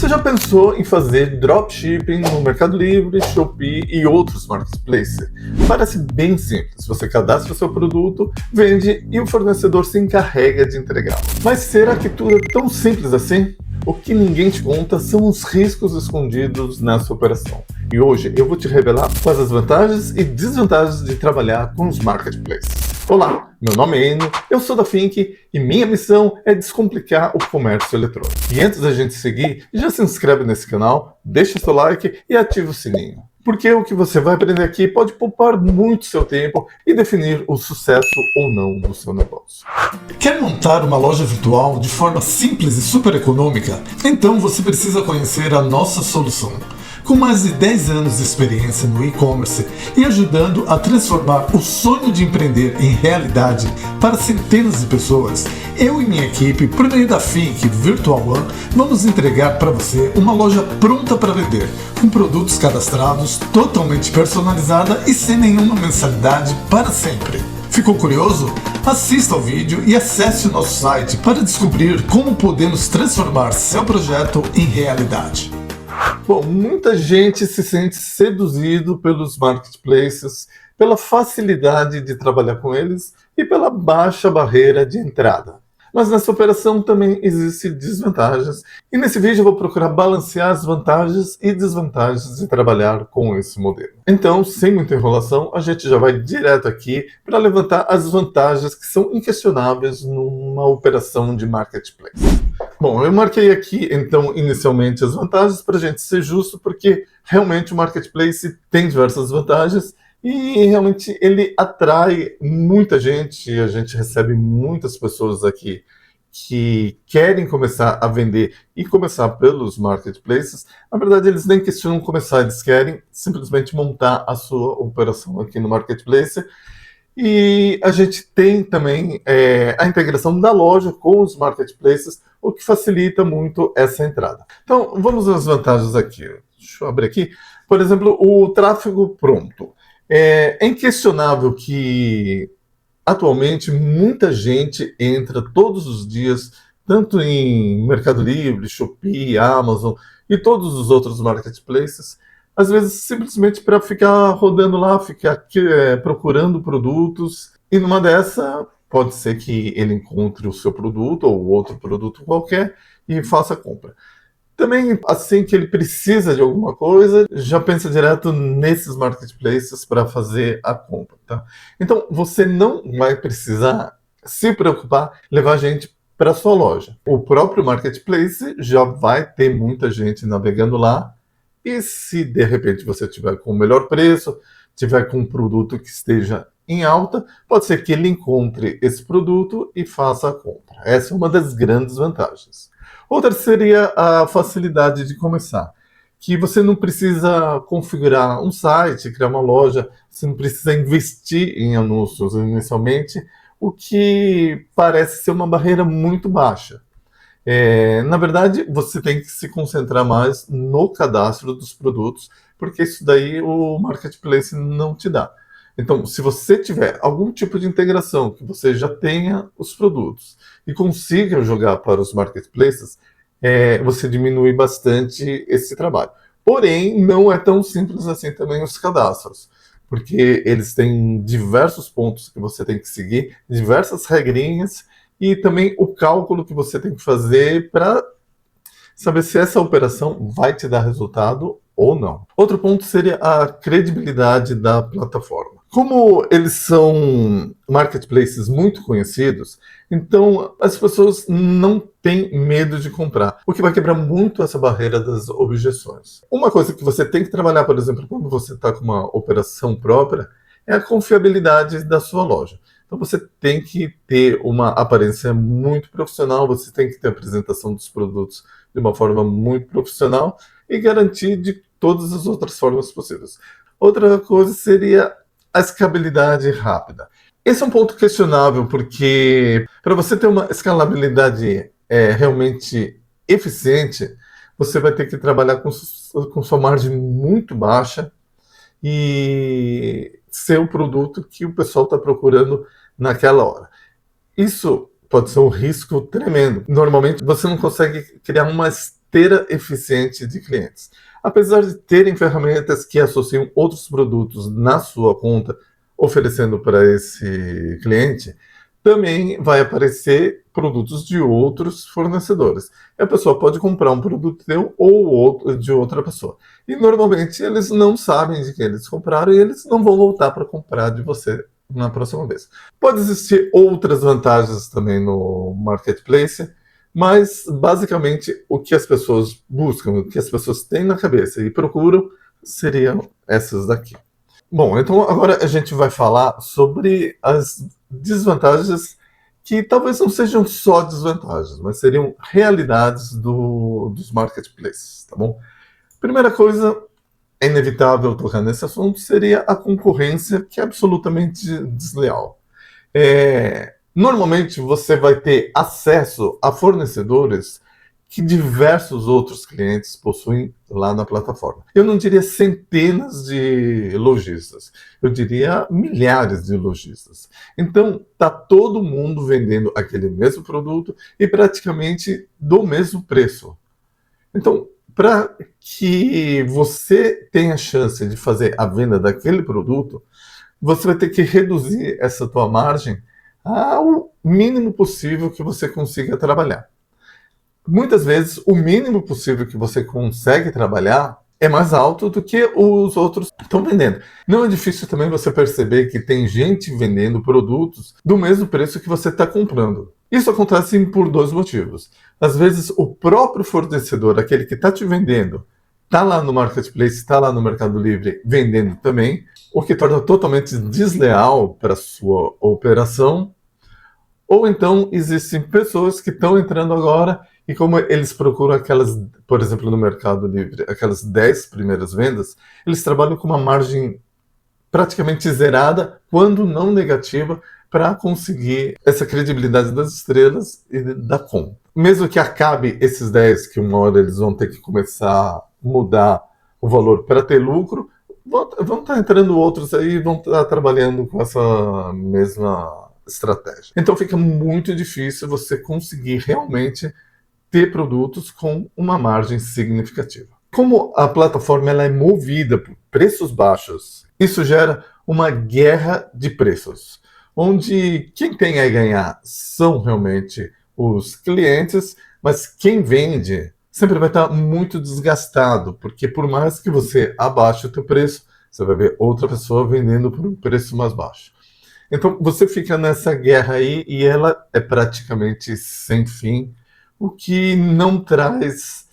Você já pensou em fazer dropshipping no Mercado Livre, Shopee e outros marketplaces? Parece bem simples. Você cadastra o seu produto, vende e o fornecedor se encarrega de entregar. Mas será que tudo é tão simples assim? O que ninguém te conta são os riscos escondidos nessa operação. E hoje eu vou te revelar quais as vantagens e desvantagens de trabalhar com os marketplaces. Olá, meu nome é Enio, eu sou da Fink e minha missão é descomplicar o comércio eletrônico. E antes da gente seguir, já se inscreve nesse canal, deixa seu like e ativa o sininho. Porque o que você vai aprender aqui pode poupar muito seu tempo e definir o sucesso ou não do seu negócio. Quer montar uma loja virtual de forma simples e super econômica? Então você precisa conhecer a nossa solução. Com mais de 10 anos de experiência no e-commerce e ajudando a transformar o sonho de empreender em realidade para centenas de pessoas, eu e minha equipe, por meio da Fink Virtual One, vamos entregar para você uma loja pronta para vender, com produtos cadastrados, totalmente personalizada e sem nenhuma mensalidade para sempre. Ficou curioso? Assista ao vídeo e acesse o nosso site para descobrir como podemos transformar seu projeto em realidade. Bom, muita gente se sente seduzido pelos marketplaces, pela facilidade de trabalhar com eles e pela baixa barreira de entrada. Mas nessa operação também existem desvantagens e nesse vídeo eu vou procurar balancear as vantagens e desvantagens de trabalhar com esse modelo. Então, sem muita enrolação, a gente já vai direto aqui para levantar as vantagens que são inquestionáveis numa operação de marketplace. Bom, eu marquei aqui, então, inicialmente as vantagens para a gente ser justo, porque realmente o marketplace tem diversas vantagens e realmente ele atrai muita gente, a gente recebe muitas pessoas aqui que querem começar a vender e começar pelos marketplaces. Na verdade, eles nem questionam começar, eles querem simplesmente montar a sua operação aqui no marketplace. E a gente tem também a integração da loja com os marketplaces, o que facilita muito essa entrada. Então, vamos às vantagens aqui. Deixa eu abrir aqui. Por exemplo, o tráfego pronto. É inquestionável que, atualmente, muita gente entra todos os dias, tanto em Mercado Livre, Shopee, Amazon e todos os outros marketplaces, às vezes simplesmente para ficar rodando lá, ficar procurando produtos, e numa dessa pode ser que ele encontre o seu produto ou outro produto qualquer e faça a compra. Também, assim que ele precisa de alguma coisa, já pensa direto nesses marketplaces para fazer a compra, tá? Então, você não vai precisar se preocupar em levar gente para a sua loja. O próprio marketplace já vai ter muita gente navegando lá. E se de repente você tiver com o melhor preço, tiver com um produto que esteja em alta, pode ser que ele encontre esse produto e faça a compra. Essa é uma das grandes vantagens. Outra seria a facilidade de começar, que você não precisa configurar um site, criar uma loja, você não precisa investir em anúncios inicialmente, o que parece ser uma barreira muito baixa. Na verdade, você tem que se concentrar mais no cadastro dos produtos, porque isso daí o marketplace não te dá. Então, se você tiver algum tipo de integração, que você já tenha os produtos e consiga jogar para os marketplaces, você diminui bastante esse trabalho. Porém, não é tão simples assim também os cadastros, porque eles têm diversos pontos que você tem que seguir, diversas regrinhas, e também o cálculo que você tem que fazer para saber se essa operação vai te dar resultado ou não. Outro ponto seria a credibilidade da plataforma. Como eles são marketplaces muito conhecidos, então as pessoas não têm medo de comprar, o que vai quebrar muito essa barreira das objeções. Uma coisa que você tem que trabalhar, por exemplo, quando você está com uma operação própria, é a confiabilidade da sua loja. Então você tem que ter uma aparência muito profissional, você tem que ter a apresentação dos produtos de uma forma muito profissional e garantir de todas as outras formas possíveis. Outra coisa seria a escalabilidade rápida. Esse é um ponto questionável, porque para você ter uma escalabilidade realmente eficiente, você vai ter que trabalhar com sua margem muito baixa e ser o produto que o pessoal está procurando naquela hora. Isso pode ser um risco tremendo. Normalmente você não consegue criar uma carteira eficiente de clientes. Apesar de terem ferramentas que associam outros produtos na sua conta, oferecendo para esse cliente, também vai aparecer produtos de outros fornecedores. E a pessoa pode comprar um produto teu ou outro de outra pessoa. E normalmente eles não sabem de que eles compraram e eles não vão voltar para comprar de você na próxima vez. Pode existir outras vantagens também no marketplace, mas basicamente o que as pessoas buscam, o que as pessoas têm na cabeça e procuram seriam essas daqui. Bom, então agora a gente vai falar sobre as desvantagens que talvez não sejam só desvantagens, mas seriam realidades dos marketplaces, tá bom? Primeira coisa, é inevitável tocar nesse assunto, seria a concorrência, que é absolutamente desleal. Normalmente você vai ter acesso a fornecedores que diversos outros clientes possuem lá na plataforma. Eu não diria centenas de lojistas, eu diria milhares de lojistas. Então, está todo mundo vendendo aquele mesmo produto e praticamente do mesmo preço. Então, para que você tenha chance de fazer a venda daquele produto, você vai ter que reduzir essa tua margem ao mínimo possível que você consiga trabalhar. Muitas vezes, o mínimo possível que você consegue trabalhar é mais alto do que os outros estão vendendo. Não é difícil também você perceber que tem gente vendendo produtos do mesmo preço que você está comprando. Isso acontece por dois motivos. Às vezes, o próprio fornecedor, aquele que está te vendendo, está lá no marketplace, está lá no Mercado Livre vendendo também, o que torna totalmente desleal para a sua operação. Ou então, existem pessoas que estão entrando agora e como eles procuram aquelas, por exemplo, no Mercado Livre, aquelas 10 primeiras vendas, eles trabalham com uma margem praticamente zerada, quando não negativa, para conseguir essa credibilidade das estrelas e da conta. Mesmo que acabe esses 10, que uma hora eles vão ter que começar a mudar o valor para ter lucro, vão estar entrando outros aí e vão estar trabalhando com essa mesma estratégia. Então fica muito difícil você conseguir realmente ter produtos com uma margem significativa. Como a plataforma ela é movida por preços baixos, isso gera uma guerra de preços, onde quem tem a ganhar são realmente os clientes, mas quem vende sempre vai estar muito desgastado, porque por mais que você abaixe o teu preço, você vai ver outra pessoa vendendo por um preço mais baixo. Então você fica nessa guerra aí e ela é praticamente sem fim, o que não traz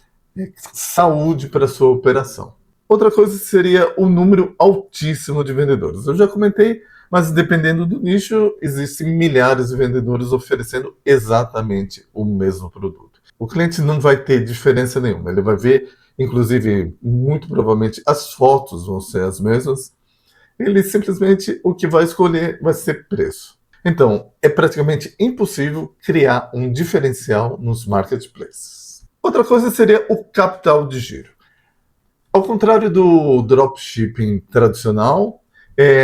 saúde para a sua operação. Outra coisa seria o número altíssimo de vendedores. Eu já comentei, mas dependendo do nicho, existem milhares de vendedores oferecendo exatamente o mesmo produto. O cliente não vai ter diferença nenhuma, ele vai ver, inclusive, muito provavelmente as fotos vão ser as mesmas, ele simplesmente o que vai escolher vai ser preço. Então, é praticamente impossível criar um diferencial nos marketplaces. Outra coisa seria o capital de giro. Ao contrário do dropshipping tradicional,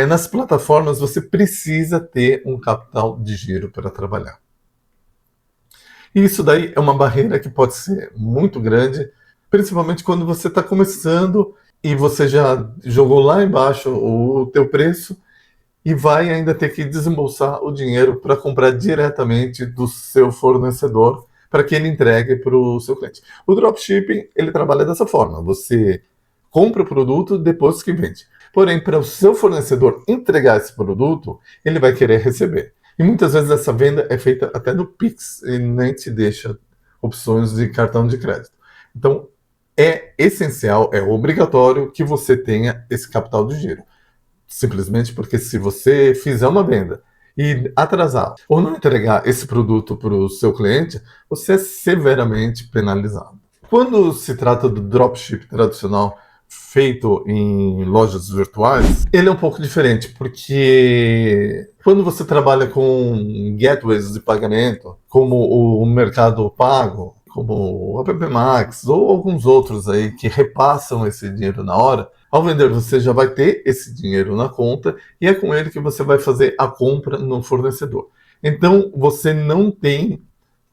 nas plataformas você precisa ter um capital de giro para trabalhar. E isso daí é uma barreira que pode ser muito grande, principalmente quando você está começando e você já jogou lá embaixo o teu preço e vai ainda ter que desembolsar o dinheiro para comprar diretamente do seu fornecedor para que ele entregue para o seu cliente. O dropshipping, ele trabalha dessa forma. Você compra o produto depois que vende. Porém, para o seu fornecedor entregar esse produto, ele vai querer receber. E muitas vezes essa venda é feita até no Pix e nem te deixa opções de cartão de crédito. Então, é essencial, é obrigatório que você tenha esse capital de giro. Simplesmente porque se você fizer uma venda e atrasar ou não entregar esse produto para o seu cliente, você é severamente penalizado. Quando se trata do dropship tradicional feito em lojas virtuais, ele é um pouco diferente, porque quando você trabalha com gateways de pagamento, como o Mercado Pago, como o App Max ou alguns outros aí que repassam esse dinheiro na hora, ao vender você já vai ter esse dinheiro na conta e é com ele que você vai fazer a compra no fornecedor. Então você não tem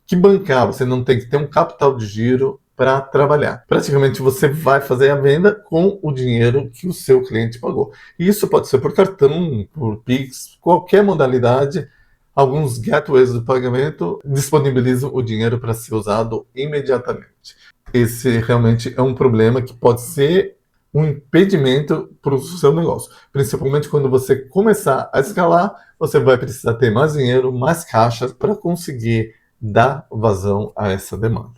que bancar, você não tem que ter um capital de giro para trabalhar. Praticamente você vai fazer a venda com o dinheiro que o seu cliente pagou. E isso pode ser por cartão, por Pix, qualquer modalidade. Alguns gateways do pagamento disponibilizam o dinheiro para ser usado imediatamente. Esse realmente é um problema que pode ser um impedimento para o seu negócio. Principalmente quando você começar a escalar, você vai precisar ter mais dinheiro, mais caixa para conseguir dar vazão a essa demanda.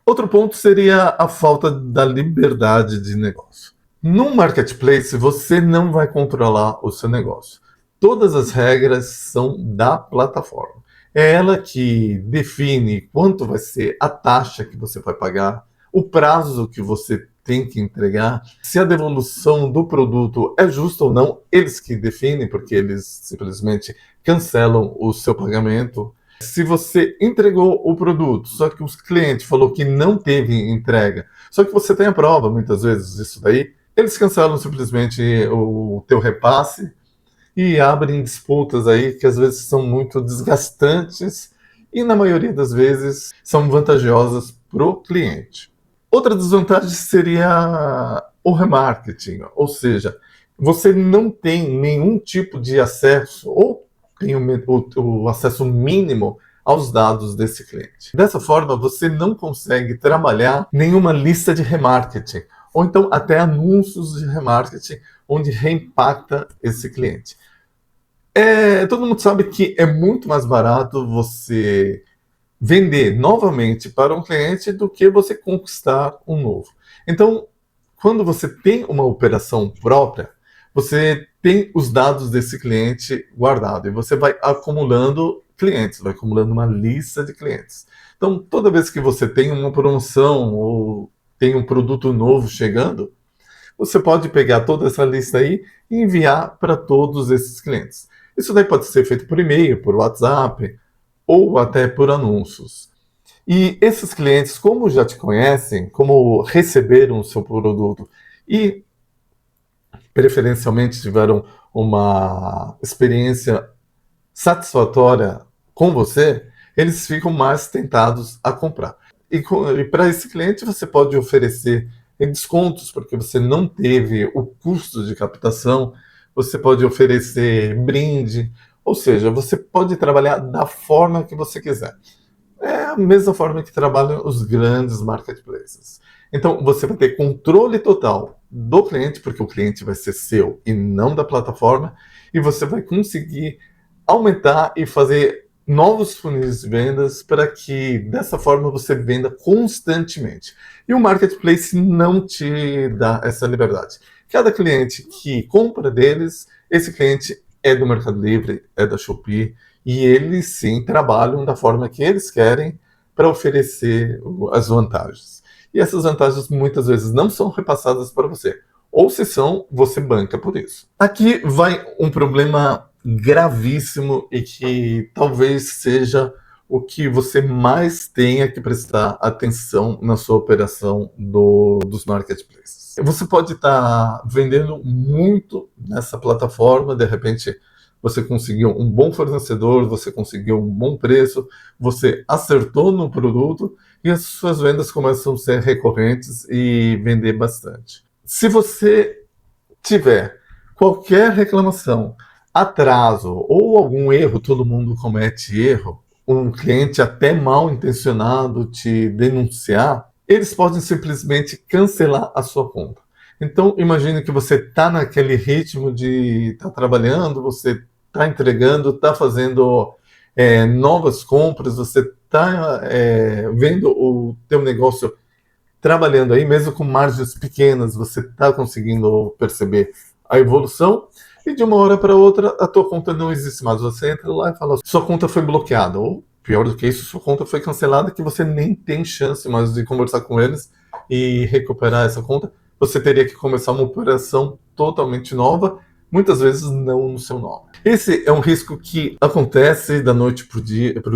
Outro ponto seria a falta da liberdade de negócio. No marketplace, você não vai controlar o seu negócio. Todas as regras são da plataforma. É ela que define quanto vai ser a taxa que você vai pagar, o prazo que você tem que entregar, se a devolução do produto é justa ou não, eles que definem, porque eles simplesmente cancelam o seu pagamento. Se você entregou o produto, só que o cliente falou que não teve entrega, só que você tem a prova, muitas vezes, disso daí, eles cancelam simplesmente o teu repasse e abrem disputas aí que às vezes são muito desgastantes e na maioria das vezes são vantajosas para o cliente. Outra desvantagem seria o remarketing, ou seja, você não tem nenhum tipo de acesso ou tem o acesso mínimo aos dados desse cliente. Dessa forma, você não consegue trabalhar nenhuma lista de remarketing, ou então até anúncios de remarketing, onde reimpacta esse cliente. Todo mundo sabe que é muito mais barato você vender novamente para um cliente do que você conquistar um novo. Então, quando você tem uma operação própria, você tem os dados desse cliente guardado e você vai acumulando clientes, vai acumulando uma lista de clientes. Então, toda vez que você tem uma promoção ou tem um produto novo chegando, você pode pegar toda essa lista aí e enviar para todos esses clientes. Isso daí pode ser feito por e-mail, por WhatsApp ou até por anúncios. E esses clientes, como já te conhecem, como receberam o seu produto e preferencialmente tiveram uma experiência satisfatória com você, eles ficam mais tentados a comprar. E para esse cliente você pode oferecer descontos, porque você não teve o custo de captação, você pode oferecer brinde, ou seja, você pode trabalhar da forma que você quiser. É a mesma forma que trabalham os grandes marketplaces. Então, você vai ter controle total do cliente, porque o cliente vai ser seu e não da plataforma, e você vai conseguir aumentar e fazer novos funis de vendas para que dessa forma você venda constantemente. E o marketplace não te dá essa liberdade. Cada cliente que compra deles, esse cliente é do Mercado Livre, é da Shopee, e eles sim trabalham da forma que eles querem para oferecer as vantagens. E essas vantagens muitas vezes não são repassadas para você. Ou se são, você banca por isso. Aqui vai um problema gravíssimo e que talvez seja o que você mais tenha que prestar atenção na sua operação dos marketplaces. Você pode estar vendendo muito nessa plataforma, de repente você conseguiu um bom fornecedor, você conseguiu um bom preço, você acertou no produto e as suas vendas começam a ser recorrentes e vender bastante. Se você tiver qualquer reclamação, atraso ou algum erro, todo mundo comete erro, um cliente até mal intencionado te denunciar, eles podem simplesmente cancelar a sua conta. Então, imagine que você está naquele ritmo de estar trabalhando, você está entregando, está fazendo novas compras, você está vendo o teu negócio trabalhando aí, mesmo com margens pequenas, você está conseguindo perceber a evolução e de uma hora para outra a tua conta não existe mais. Você entra lá e fala, sua conta foi bloqueada, ou pior do que isso, sua conta foi cancelada, que você nem tem chance mais de conversar com eles e recuperar essa conta. Você teria que começar uma operação totalmente nova, muitas vezes não no seu nome. Esse é um risco que acontece da noite para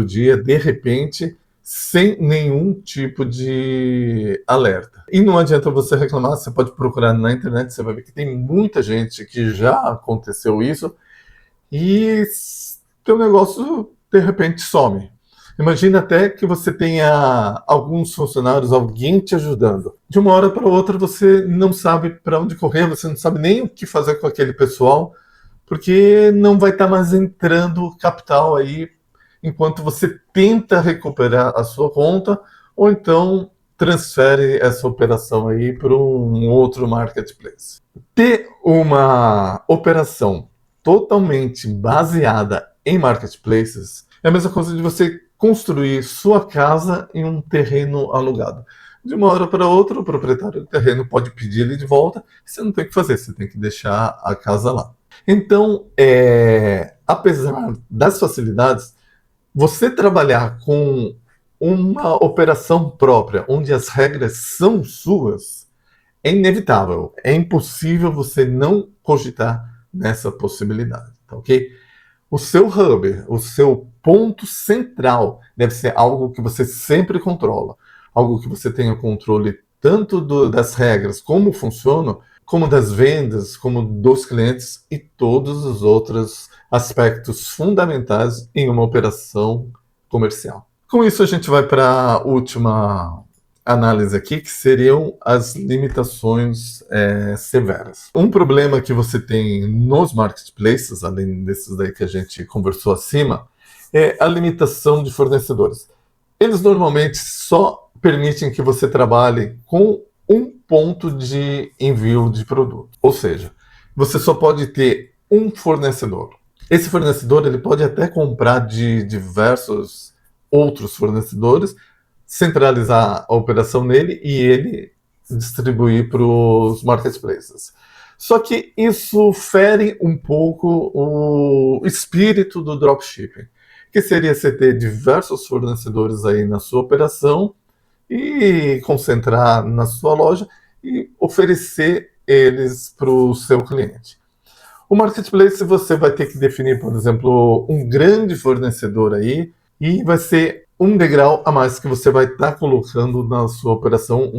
o dia, de repente, sem nenhum tipo de alerta. E não adianta você reclamar, você pode procurar na internet, você vai ver que tem muita gente que já aconteceu isso e teu negócio de repente some. Imagina até que você tenha alguns funcionários, alguém te ajudando. De uma hora para outra você não sabe para onde correr, você não sabe nem o que fazer com aquele pessoal, porque não vai estar mais entrando capital aí enquanto você tenta recuperar a sua conta, ou então transfere essa operação aí para um outro marketplace. Ter uma operação totalmente baseada em marketplaces é a mesma coisa de você construir sua casa em um terreno alugado. De uma hora para outra, o proprietário do terreno pode pedir ele de volta, você não tem o que fazer, você tem que deixar a casa lá. Então, apesar das facilidades, você trabalhar com uma operação própria, onde as regras são suas, é inevitável. É impossível você não cogitar nessa possibilidade, tá ok? O seu hub, o seu ponto central, deve ser algo que você sempre controla. Algo que você tenha controle tanto das regras, como funcionam, como das vendas, como dos clientes e todos os outros aspectos fundamentais em uma operação comercial. Com isso, a gente vai para a última análise aqui, que seriam as limitações severas. Um problema que você tem nos marketplaces, além desses daí que a gente conversou acima, é a limitação de fornecedores. Eles normalmente só permitem que você trabalhe com um ponto de envio de produto. Ou seja, você só pode ter um fornecedor. Esse fornecedor ele pode até comprar de diversos outros fornecedores, centralizar a operação nele e ele distribuir para os marketplaces. Só que isso fere um pouco o espírito do dropshipping, que seria você ter diversos fornecedores aí na sua operação e concentrar na sua loja e oferecer eles para o seu cliente. O marketplace você vai ter que definir, por exemplo, um grande fornecedor aí e vai ser um degrau a mais que você vai estar colocando na sua operação,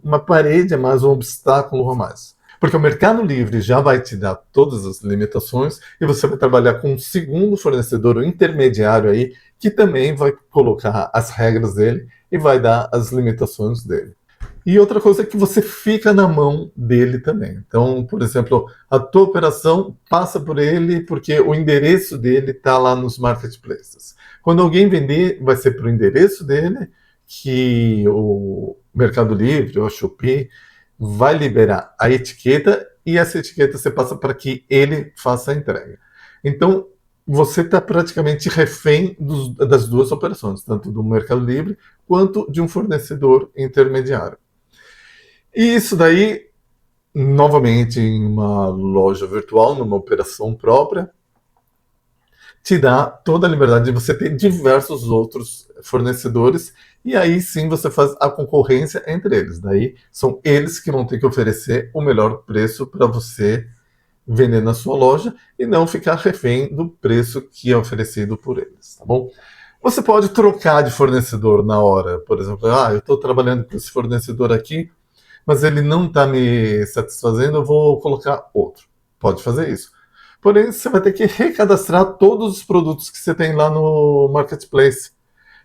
uma parede a mais, um obstáculo a mais. Porque o Mercado Livre já vai te dar todas as limitações e você vai trabalhar com um segundo fornecedor, um intermediário aí, que também vai colocar as regras dele e vai dar as limitações dele. E outra coisa é que você fica na mão dele também. Então, por exemplo, a tua operação passa por ele porque o endereço dele está lá nos marketplaces. Quando alguém vender, vai ser para o endereço dele que o Mercado Livre ou a Shopee vai liberar a etiqueta e essa etiqueta você passa para que ele faça a entrega. Então, você está praticamente refém das duas operações, tanto do Mercado Livre quanto de um fornecedor intermediário. E isso daí, novamente, em uma loja virtual, numa operação própria, te dá toda a liberdade de você ter diversos outros fornecedores e aí sim você faz a concorrência entre eles. Daí são eles que vão ter que oferecer o melhor preço para você vender na sua loja e não ficar refém do preço que é oferecido por eles, tá bom? Você pode trocar de fornecedor na hora, por exemplo, eu estou trabalhando com esse fornecedor aqui, mas ele não está me satisfazendo, eu vou colocar outro. Pode fazer isso. Porém, você vai ter que recadastrar todos os produtos que você tem lá no Marketplace.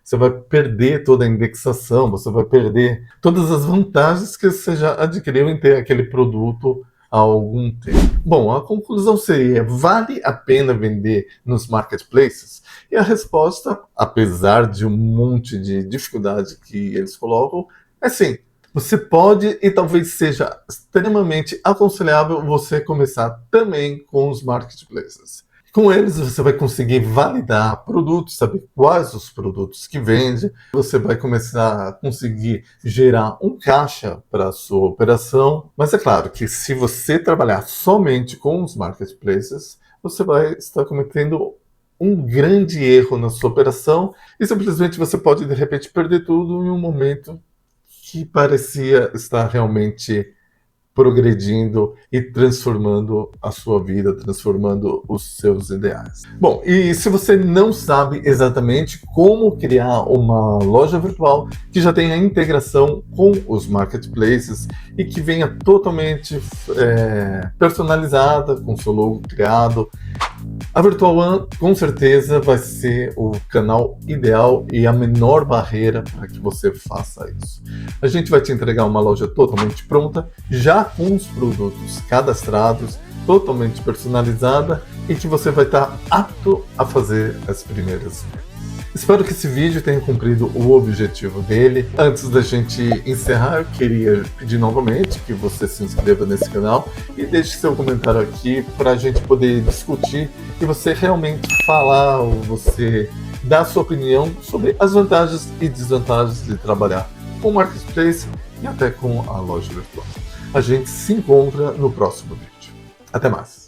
Você vai perder toda a indexação, você vai perder todas as vantagens que você já adquiriu em ter aquele produto há algum tempo. Bom, a conclusão seria, vale a pena vender nos Marketplaces? E a resposta, apesar de um monte de dificuldade que eles colocam, é sim. Você pode e talvez seja extremamente aconselhável você começar também com os marketplaces. Com eles você vai conseguir validar produtos, saber quais os produtos que vende, você vai começar a conseguir gerar um caixa para a sua operação. Mas é claro que se você trabalhar somente com os marketplaces, você vai estar cometendo um grande erro na sua operação e simplesmente você pode de repente perder tudo em um momento que parecia estar realmente progredindo e transformando a sua vida, transformando os seus ideais. Bom, e se você não sabe exatamente como criar uma loja virtual que já tenha integração com os marketplaces e que venha totalmente personalizada, com seu logo criado, A Virtual One com certeza vai ser o canal ideal e a menor barreira para que você faça isso. A gente vai te entregar uma loja totalmente pronta, já com os produtos cadastrados, totalmente personalizada e que você vai estar apto a fazer as primeiras vendas. Espero que esse vídeo tenha cumprido o objetivo dele. Antes da gente encerrar, eu queria pedir novamente que você se inscreva nesse canal e deixe seu comentário aqui para a gente poder discutir e você realmente falar ou você dar a sua opinião sobre as vantagens e desvantagens de trabalhar com o Marketplace e até com a loja virtual. A gente se encontra no próximo vídeo. Até mais!